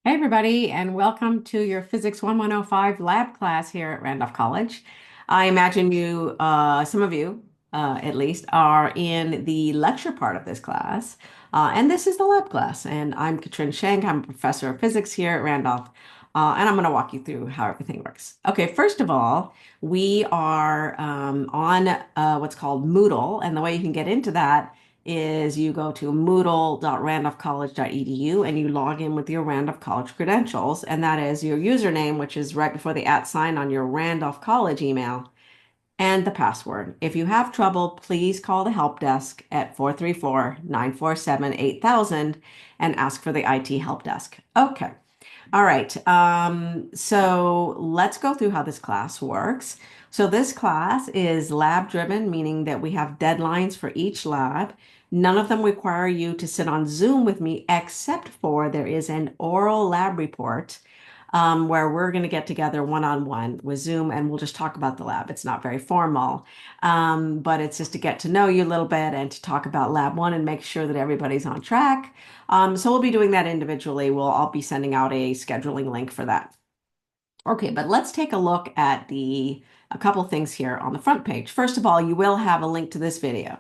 Hey everybody, and welcome to your Physics 1105 lab class here at Randolph College. I imagine some of you at least, are in the lecture part of this class, and this is the lab class. And I'm Katrin Shank. I'm a professor of physics here at Randolph, and I'm going to walk you through how everything works. Okay, first of all, we are on what's called Moodle, and the way you can get into that is you go to moodle.randolphcollege.edu and you log in with your Randolph College credentials, and that is your username, which is right before the @ on your Randolph College email, and the password. If you have trouble, please call the help desk at 434-947-8000 and ask for the IT help desk. Okay. All right. So let's go through how this class works. So this class is lab driven, meaning that we have deadlines for each lab. None of them require you to sit on Zoom with me, except for there is an oral lab report where we're going to get together one-on-one with Zoom and we'll just talk about the lab. It's not very formal, but it's just to get to know you a little bit and to talk about lab one and make sure that everybody's on track. So we'll be doing that individually. I'll be sending out a scheduling link for that. Okay, but let's take a look at a couple things here on the front page. First of all, you will have a link to this video.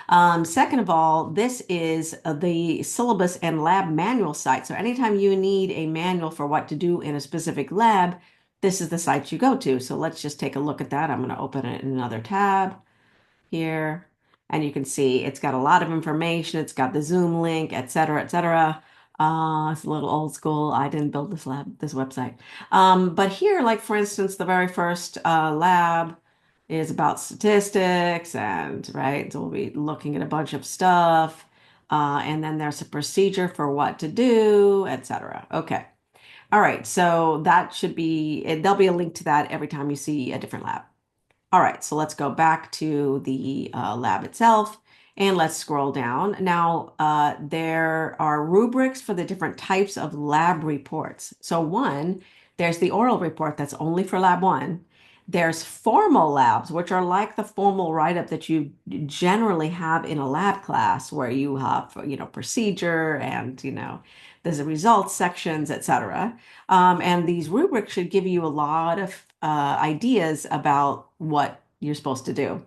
Second of all, this is the syllabus and lab manual site. So anytime you need a manual for what to do in a specific lab, this is the site you go to. So let's just take a look at that. I'm going to open it in another tab here. And you can see it's got a lot of information. It's got the Zoom link, et cetera, et cetera. It's a little old school. I didn't build this website. But here, like for instance, the very first lab is about statistics, and right, so we'll be looking at a bunch of stuff. And then there's a procedure for what to do, et cetera. Okay. All right. So that should be, there'll be a link to that every time you see a different lab. All right, so let's go back to the lab itself and let's scroll down. Now, there are rubrics for the different types of lab reports. So one, there's the oral report that's only for lab one. There's formal labs, which are like the formal write-up that you generally have in a lab class where you have, procedure and, there's the results sections, etc. And these rubrics should give you a lot of ideas about what you're supposed to do.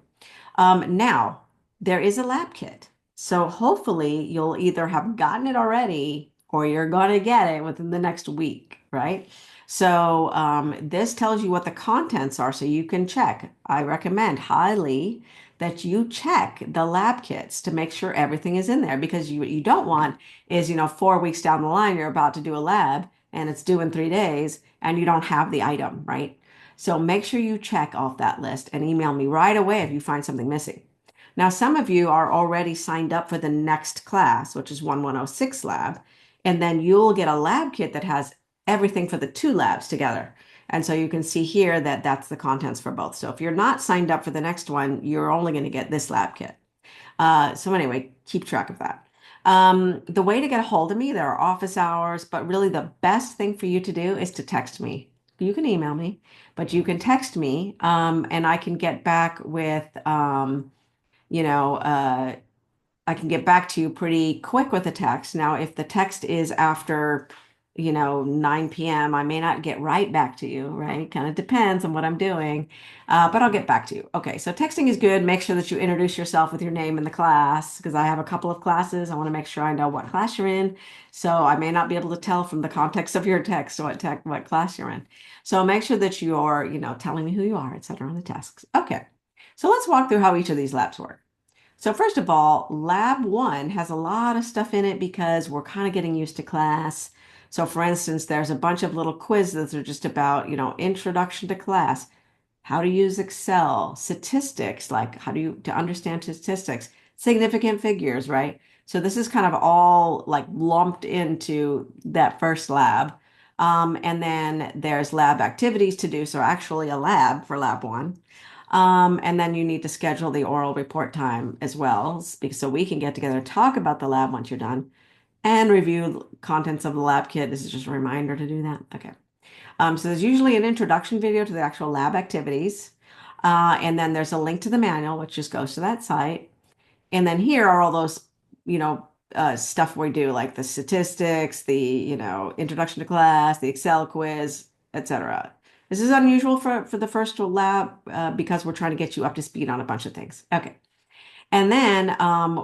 Now, there is a lab kit. So hopefully you'll either have gotten it already or you're going to get it within the next week, right? So this tells you what the contents are so you can check. I recommend highly that you check the lab kits to make sure everything is in there because what you don't want is, 4 weeks down the line, you're about to do a lab and it's due in 3 days and you don't have the item, right? So make sure you check off that list and email me right away if you find something missing. Now, some of you are already signed up for the next class, which is 1106 lab, and then you'll get a lab kit that has everything for the two labs together. And so you can see here that that's the contents for both. So if you're not signed up for the next one, you're only going to get this lab kit. So anyway, keep track of that. The way to get a hold of me, there are office hours, but really the best thing for you to do is to text me. You can email me, but you can text me, and I can get back with, you know, uh, I can get back to you pretty quick with a text. Now, if the text is after, 9 p.m., I may not get right back to you, right? Kind of depends on what I'm doing, but I'll get back to you. Okay, so texting is good. Make sure that you introduce yourself with your name in the class because I have a couple of classes. I want to make sure I know what class you're in. So I may not be able to tell from the context of your text what class you're in. So make sure that you're, telling me who you are, et cetera, on the tasks. Okay, so let's walk through how each of these labs work. So first of all, lab one has a lot of stuff in it because we're kind of getting used to class. So for instance, there's a bunch of little quizzes that are just about, introduction to class, how to use Excel, statistics, like to understand statistics, significant figures, right? So this is kind of all like lumped into that first lab. And then there's lab activities to do. So actually a lab for lab one. And then you need to schedule the oral report time as well, so we can get together and talk about the lab once you're done and review contents of the lab kit. This is just a reminder to do that. Okay. So there's usually an introduction video to the actual lab activities. And then there's a link to the manual, which just goes to that site. And then here are all those, stuff we do, like the statistics, the, introduction to class, the Excel quiz, etc. This is unusual for the first lab because we're trying to get you up to speed on a bunch of things. Okay. And then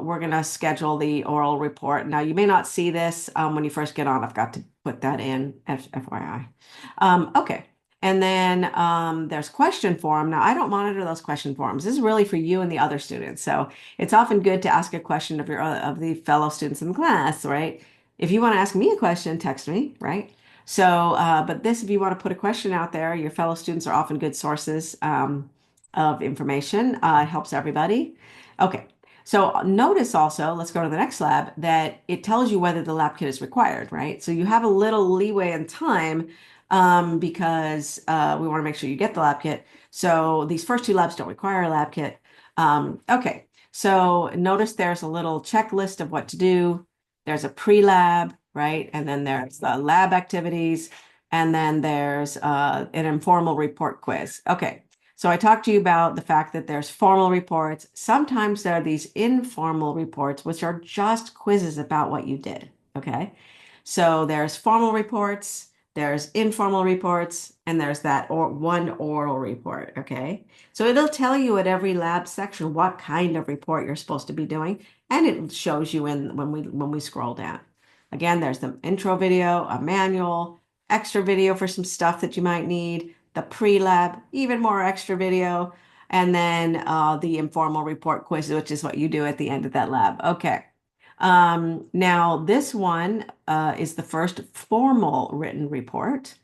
we're going to schedule the oral report. Now, you may not see this when you first get on. I've got to put that in, FYI. Okay. And then there's question form. Now, I don't monitor those question forms. This is really for you and the other students. So it's often good to ask a question of the fellow students in the class, right? If you want to ask me a question, text me, right? So, but this, if you want to put a question out there, your fellow students are often good sources of information. It helps everybody. Okay, so notice also, let's go to the next lab, that it tells you whether the lab kit is required, right? So you have a little leeway in time because we want to make sure you get the lab kit. So these first two labs don't require a lab kit. Okay, so notice there's a little checklist of what to do. There's a pre-lab, right? And then there's the lab activities, and then there's an informal report quiz. Okay. So I talked to you about the fact that there's formal reports. Sometimes there are these informal reports, which are just quizzes about what you did. Okay. So there's formal reports, there's informal reports, and there's that or one oral report. Okay. So it'll tell you at every lab section what kind of report you're supposed to be doing, and it shows you in when we scroll down. Again, there's the intro video, a manual, extra video for some stuff that you might need, the pre-lab, even more extra video, and then the informal report quiz, which is what you do at the end of that lab. Okay. Now this one is the first formal written report,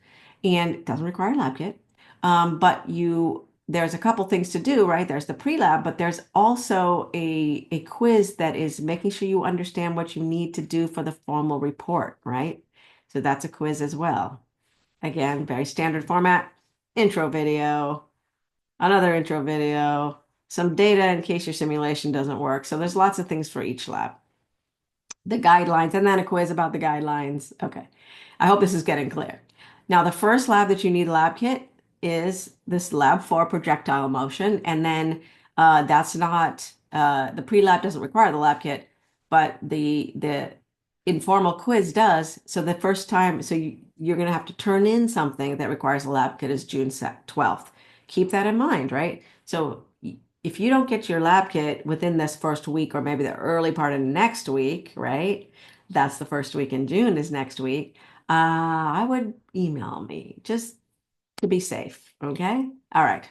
and it doesn't require a lab kit. But there's a couple things to do, right? There's the pre-lab, but there's also a quiz that is making sure you understand what you need to do for the formal report, right? So that's a quiz as well. Again, very standard format. Intro video, another intro video, some data in case your simulation doesn't work. So there's lots of things for each lab. The guidelines, and then a quiz about the guidelines. Okay. I hope this is getting clear. Now, the first lab that you need a lab kit is this lab for projectile motion. And then that's not, the pre-lab doesn't require the lab kit, but the informal quiz does. So the first time, so you're going to have to turn in something that requires a lab kit is June 12th. Keep that in mind, right? So if you don't get your lab kit within this first week or maybe the early part of next week, right? That's the first week in June is next week. I would email me just to be safe. Okay. All right.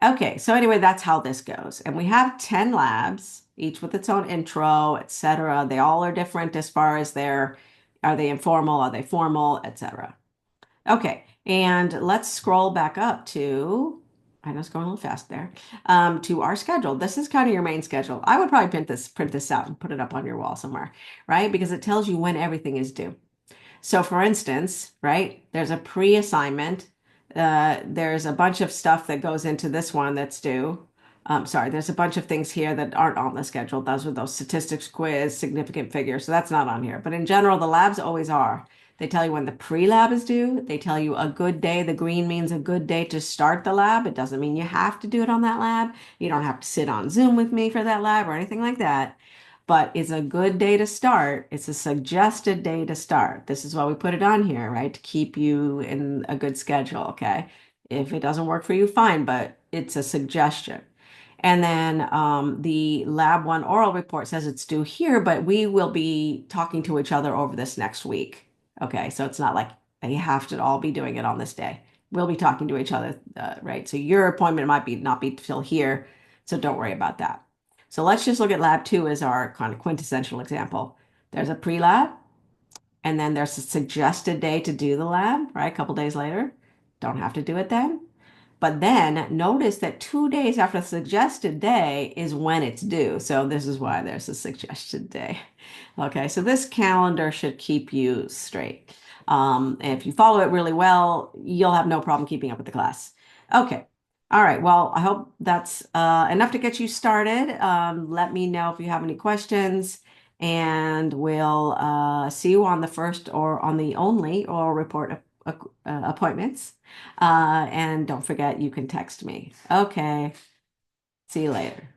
Okay. So anyway, that's how this goes. And we have 10 labs, each with its own intro, etc. They all are different as far as are they informal, are they formal, etc. Okay. And let's scroll back up to, I know it's going a little fast there, to our schedule. This is kind of your main schedule. I would probably print this out and put it up on your wall somewhere, right? Because it tells you when everything is due. So for instance, right, there's a pre-assignment. There's a bunch of stuff that goes into this one that's due. Sorry, there's a bunch of things here that aren't on the schedule. Those are those statistics quiz, significant figures. So that's not on here. But in general, the labs always are. They tell you when the pre-lab is due. They tell you a good day. The green means a good day to start the lab. It doesn't mean you have to do it on that lab. You don't have to sit on Zoom with me for that lab or anything like that. But it's a good day to start. It's a suggested day to start. This is why we put it on here, right? To keep you in a good schedule, okay? If it doesn't work for you, fine, but it's a suggestion. And then the Lab 1 oral report says it's due here, but we will be talking to each other over this next week. Okay, so it's not like they have to all be doing it on this day. We'll be talking to each other, right? So your appointment might not be till here, so don't worry about that. So let's just look at Lab 2 as our kind of quintessential example. There's a pre-lab, and then there's a suggested day to do the lab, right? A couple days later. Don't have to do it then. But then notice that 2 days after the suggested day is when it's due. So this is why there's a suggested day. Okay, so this calendar should keep you straight. If you follow it really well, you'll have no problem keeping up with the class. Okay. All right. Well, I hope that's enough to get you started. Let me know if you have any questions, and we'll see you on the first or on the only oral report appointments. And don't forget, you can text me. Okay. See you later.